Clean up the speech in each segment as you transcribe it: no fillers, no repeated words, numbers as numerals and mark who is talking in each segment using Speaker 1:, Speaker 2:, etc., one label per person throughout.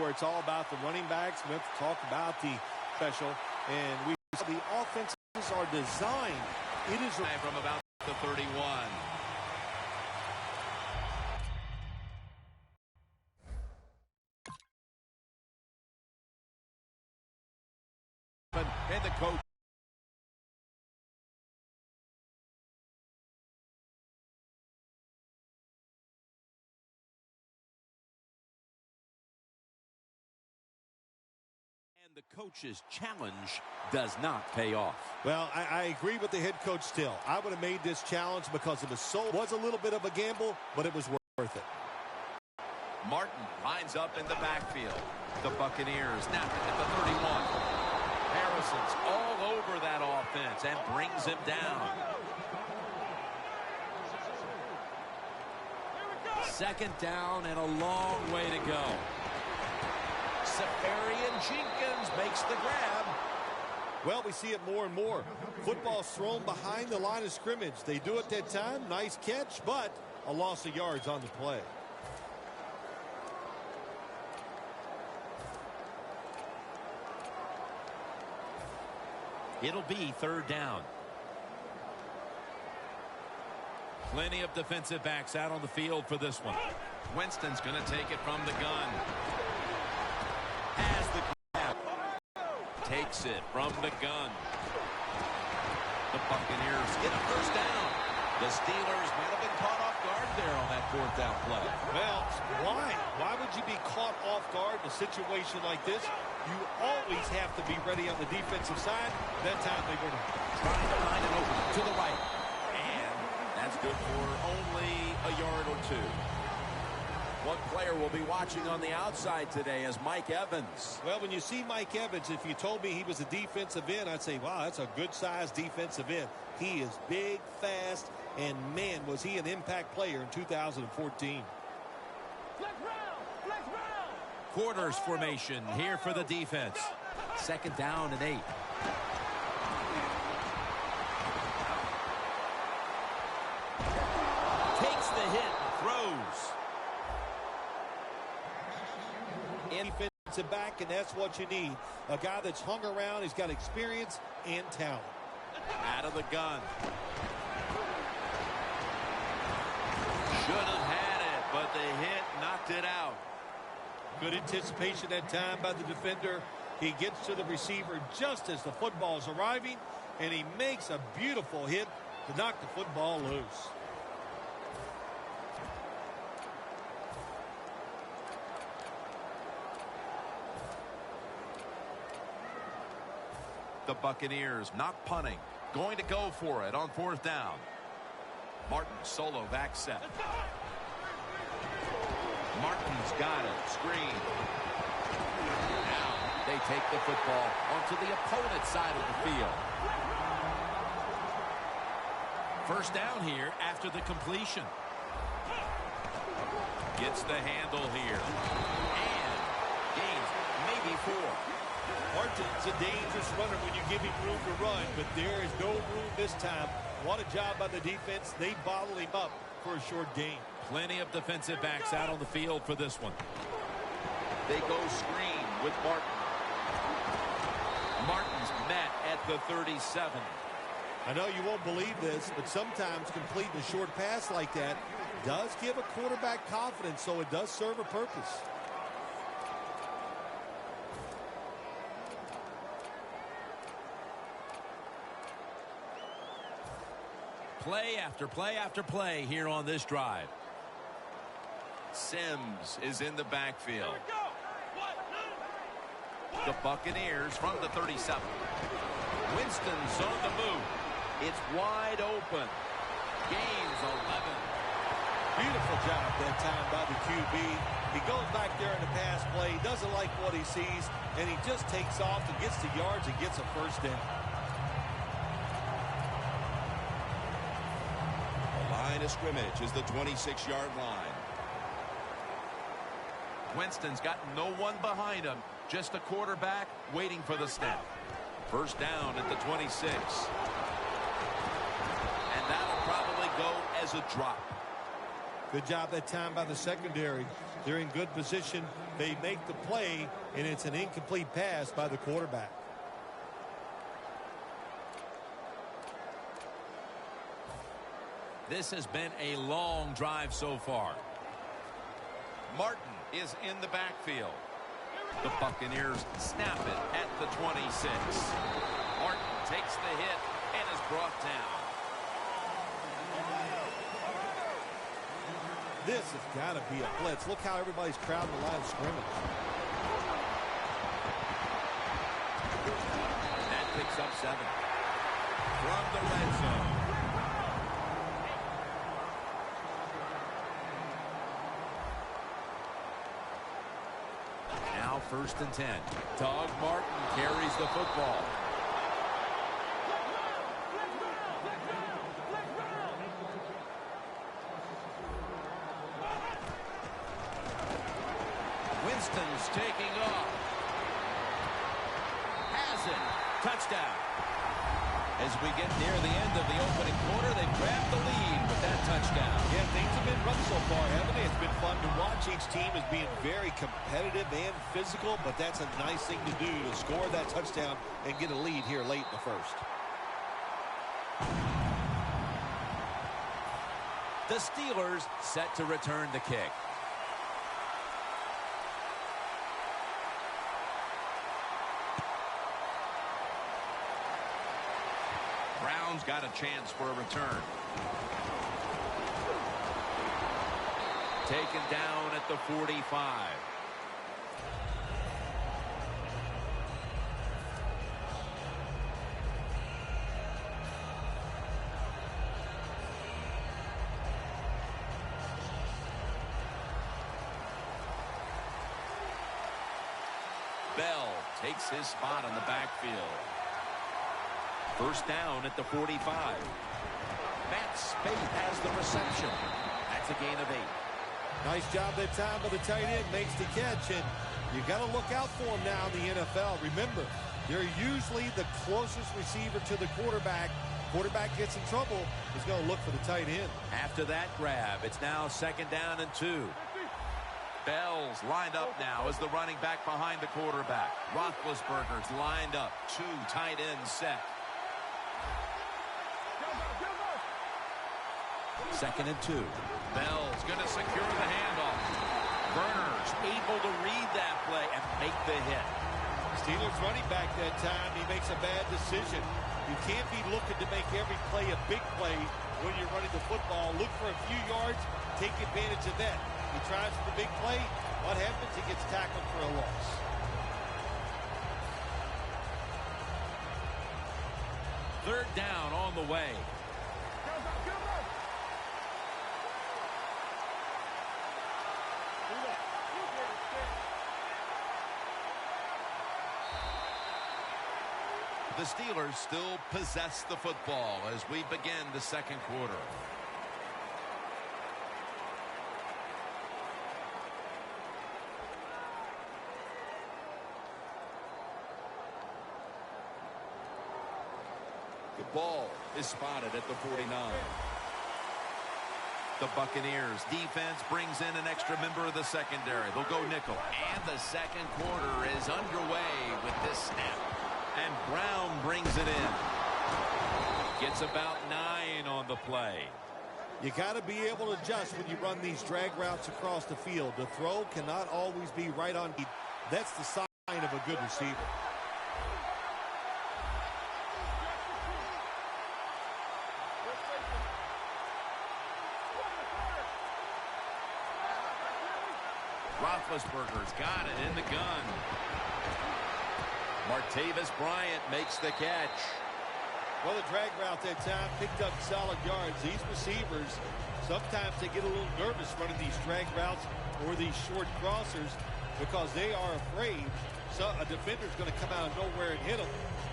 Speaker 1: where it's all about the running backs. We have to talk about the special. And the offenses are designed. It is
Speaker 2: from about the 31. And the coach. The coach's challenge does not pay off.
Speaker 1: Well, I agree with the head coach still. I would have made this challenge because it was a little bit of a gamble, but it was worth it.
Speaker 2: Martin lines up in the backfield. The Buccaneers snap it at the 31. Harrison's all over that offense and brings him down. Second down and a long way to go. Safarian Jenkins makes the grab.
Speaker 1: Well, we see it more and more. Football's thrown behind the line of scrimmage. They do it that time. Nice catch, but a loss of yards on the play.
Speaker 2: It'll be third down. Plenty of defensive backs out on the field for this one. Winston's going to take it from the gun. Has the grab. Takes it from the gun. The Buccaneers get a first down. The Steelers might have been caught off guard there on that fourth down play.
Speaker 1: Well, why? Why would you be caught off guard in a situation like this? You always have to be ready on the defensive side. That time they were
Speaker 2: trying to find an opening to the right. And that's good for only a yard or two. What player will be watching on the outside today is Mike Evans.
Speaker 1: Well, when you see Mike Evans, if you told me he was a defensive end, I'd say, wow, that's a good-sized defensive end. He is big, fast, and, man, was he an impact player in 2014.
Speaker 2: Quarters formation here for the defense. Second down and 8. Takes the hit, throws.
Speaker 1: Defensive back, and that's what you need. A guy that's hung around, he's got experience and talent.
Speaker 2: Out of the gun. Should have had it, but the hit knocked it out.
Speaker 1: Good anticipation that time by the defender. He gets to the receiver just as the football's arriving, and he makes a beautiful hit to knock the football loose.
Speaker 2: The Buccaneers not punting. Going to go for it on fourth down. Martin solo back set. Martin's got it. Screen. Now they take the football onto the opponent's side of the field. First down here after the completion. Gets the handle here. And gains maybe 4.
Speaker 1: Martin's a dangerous runner when you give him room to run, but there is no room this time. What a job by the defense. They bottle him up for a short gain.
Speaker 2: Plenty of defensive backs out on the field for this one. They go screen with Martin. Martin's met at the 37.
Speaker 1: I know you won't believe this, but sometimes completing a short pass like that does give a quarterback confidence, so it does serve a purpose.
Speaker 2: Play after play after play here on this drive. Sims is in the backfield. The Buccaneers from the 37. Winston's on the move. It's wide open. Gains 11.
Speaker 1: Beautiful job that time by the QB. He goes back there in the pass play, doesn't like what he sees, and he just takes off and gets the yards and gets a first down.
Speaker 3: Line of scrimmage is the 26-yard line.
Speaker 2: Winston's got no one behind him, just a quarterback waiting for the snap. First down at the 26. And that'll probably go as a drop.
Speaker 1: Good job that time by the secondary. They're in good position They make the play, and it's an incomplete pass by the quarterback.
Speaker 2: This has been a long drive so far.
Speaker 3: Martin is in the backfield.
Speaker 2: The Buccaneers snap it at the 26. Martin takes the hit and is brought down.
Speaker 1: This has got to be a blitz. Look how everybody's crowding the line of scrimmage.
Speaker 2: That picks up 7.
Speaker 3: From the red zone.
Speaker 2: Now 1st and 10. Doug Martin carries the football. Winston's taking off. Has it. Touchdown. As we get near the end of the opening quarter, they've grabbed the lead with that touchdown.
Speaker 1: Yeah, things have been rough so far, haven't they? It's been fun to watch. Each team is being very competitive and physical, but that's a nice thing to do, to score that touchdown and get a lead here late in the first.
Speaker 2: The Steelers set to return the kick.
Speaker 3: Brown's got a chance for a return.
Speaker 2: Taken down at the 45. Bell takes his spot on the backfield. 1st down at the 45. Matt Spade has the reception. That's a gain of 8.
Speaker 1: Nice job that time by the tight end. Makes the catch, and you got to look out for him now in the NFL. Remember, they're usually the closest receiver to the quarterback. Quarterback gets in trouble, he's going to look for the tight end.
Speaker 2: After that grab, it's now 2nd down and 2. Bell's lined up now as the running back behind the quarterback. Roethlisberger's lined up. 2 tight ends set. 2nd and 2. Bell's going to secure the handoff. Verner's able to read that play and make the hit.
Speaker 1: Steelers running back that time, he makes a bad decision. You can't be looking to make every play a big play when you're running the football. Look for a few yards, take advantage of that. He tries for the big play. What happens? He gets tackled for a loss.
Speaker 2: Third down on the way.
Speaker 3: The Steelers still possess the football as we begin the 2nd quarter. The ball is spotted at the 49.
Speaker 2: The Buccaneers defense brings in an extra member of the secondary. They'll go nickel. And the 2nd quarter is underway with this snap. And Brown brings it in. Gets about 9 on the play.
Speaker 1: You got to be able to adjust when you run these drag routes across the field. The throw cannot always be right on. That's the sign of a good receiver.
Speaker 2: Roethlisberger's got it in the gun. Martavis Bryant makes the catch.
Speaker 1: Well, the drag route that time picked up solid yards. These receivers, sometimes they get a little nervous running these drag routes or these short crossers because they are afraid a defender's going to come out of nowhere and hit them.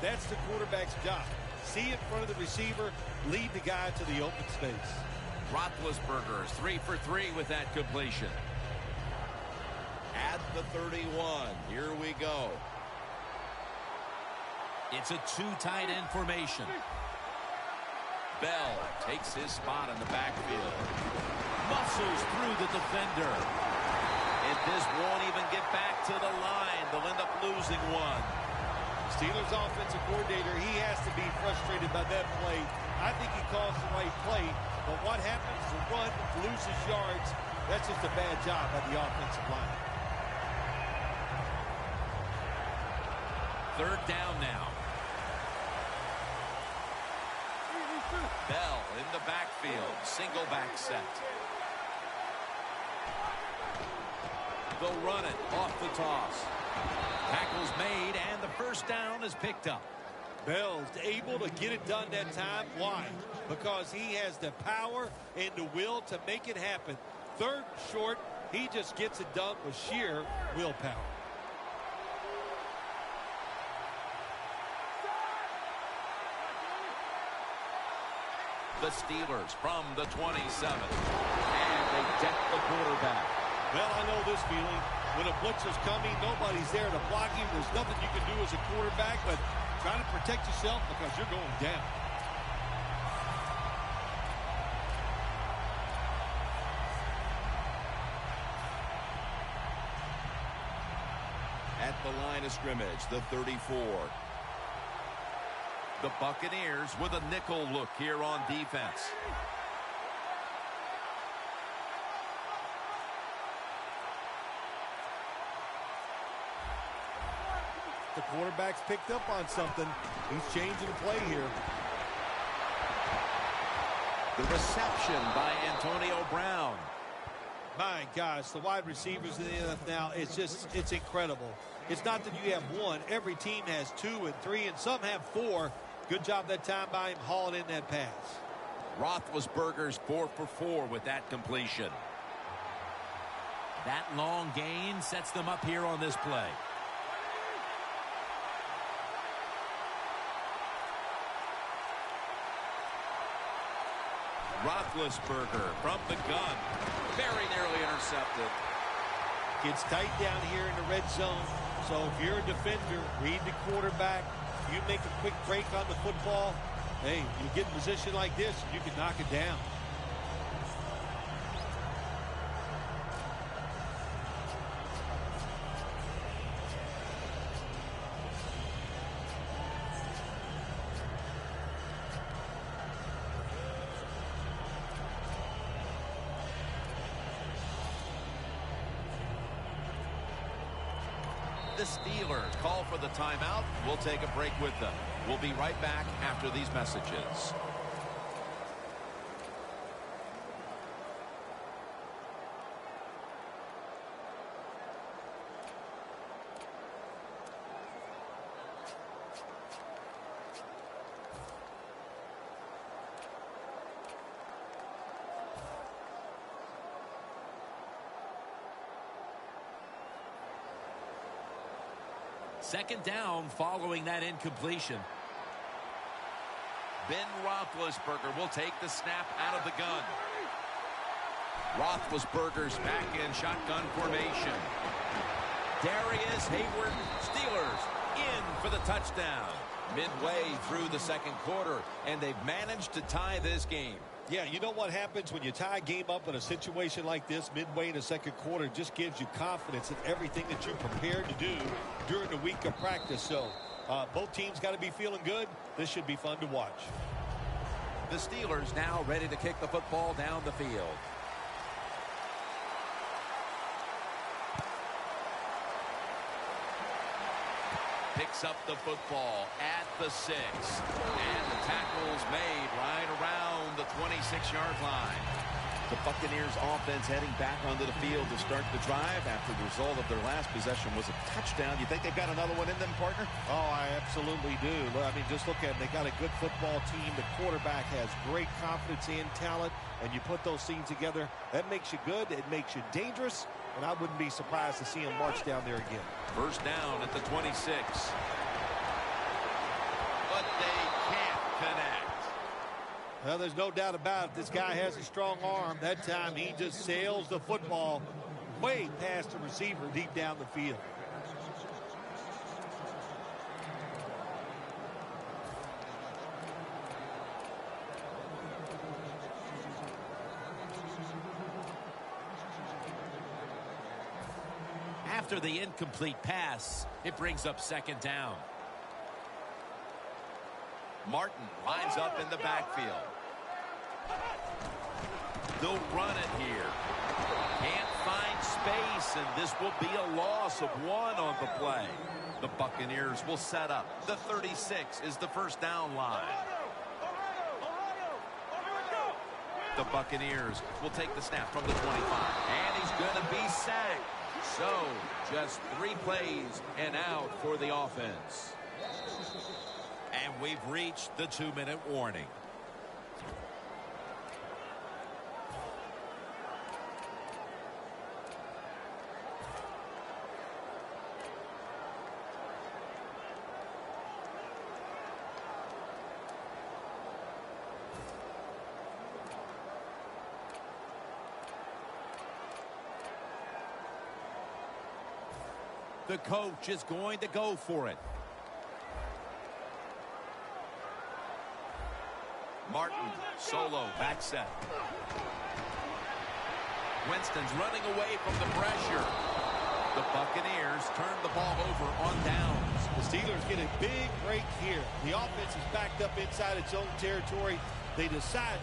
Speaker 1: That's the quarterback's job. See in front of the receiver, lead the guy to the open space.
Speaker 2: Roethlisberger's 3 for 3 with that completion.
Speaker 3: At the 31, here we go.
Speaker 2: It's a 2 tight end formation. Bell takes his spot in the backfield. Muscles through the defender. And This won't even get back to the line. They'll end up losing one.
Speaker 1: Steelers offensive coordinator, he has to be frustrated by that play. I think he calls the right play, but what happens? The run loses yards. That's just a bad job by the offensive line.
Speaker 2: Third down now. Bell in the backfield. Single back set. They'll run it off the toss. Tackle's made, and the first down is picked up.
Speaker 1: Bell's able to get it done that time. Why? Because he has the power and the will to make it happen. Third and short, he just gets it done with sheer willpower.
Speaker 2: The Steelers from the 27. And they deck the quarterback.
Speaker 1: Well, I know this feeling. When a blitzer's coming, nobody's there to block him. There's nothing you can do as a quarterback, but try to protect yourself because you're going down.
Speaker 3: At the line of scrimmage, the 34.
Speaker 2: The Buccaneers with a nickel look here on defense.
Speaker 1: The quarterback's picked up on something. He's changing the play here.
Speaker 2: The reception by Antonio Brown.
Speaker 1: My gosh, the wide receivers in the NFL now, it's incredible. It's not that you have one. Every team has 2 and 3, and some have 4. Good job that time by him hauling in that pass.
Speaker 2: Roethlisberger's 4 for 4 with that completion. That long gain sets them up here on this play. Roethlisberger from the gun. Very nearly intercepted.
Speaker 1: Gets tight down here in the red zone. So if you're a defender, read the quarterback. You make a quick break on the football. Hey, you get in a position like this, you can knock it down.
Speaker 2: The Steelers call for the timeout. We'll take a break with them. We'll be right back after these messages. Second down following that incompletion. Ben Roethlisberger will take the snap out of the gun. Roethlisberger's back in shotgun formation. Darius Hayward, Steelers in for the touchdown. Midway through the second quarter, and they've managed to tie this game.
Speaker 1: Yeah, you know what happens when you tie a game up in a situation like this midway in the second quarter? It just gives you confidence in everything that you prepared to do during the week of practice. So both teams got to be feeling good. This should be fun to watch.
Speaker 2: The Steelers now ready to kick the football down the field. Picks up the football at the 6. And the tackle's made right around the 26-yard line.
Speaker 3: The Buccaneers offense heading back onto the field to start the drive after the result of their last possession was a touchdown. You think they've got another one in them, partner?
Speaker 1: Oh, I absolutely do. I mean, just look at it. They got a good football team. The quarterback has great confidence and talent, and you put those things together, that makes you good. It makes you dangerous, and I wouldn't be surprised to see him march down there again.
Speaker 2: First down at the 26. But they can't connect.
Speaker 1: Well, there's no doubt about it. This guy has a strong arm. That time he just sails the football way past the receiver deep down the field.
Speaker 2: After the incomplete pass, it brings up second down.
Speaker 3: Martin lines up in the backfield.
Speaker 2: They'll run it here. Can't find space, and this will be a loss of 1 on the play. The Buccaneers will set up. The 36 is the first down line. The Buccaneers will take the snap from the 25. And he's going to be sacked. So, just 3 plays and out for the offense. And we've reached the 2-minute warning. The coach is going to go for it. Martin, solo, back set. Winston's running away from the pressure. The Buccaneers turn the ball over on downs.
Speaker 1: The Steelers get a big break here. The offense is backed up inside its own territory. They decide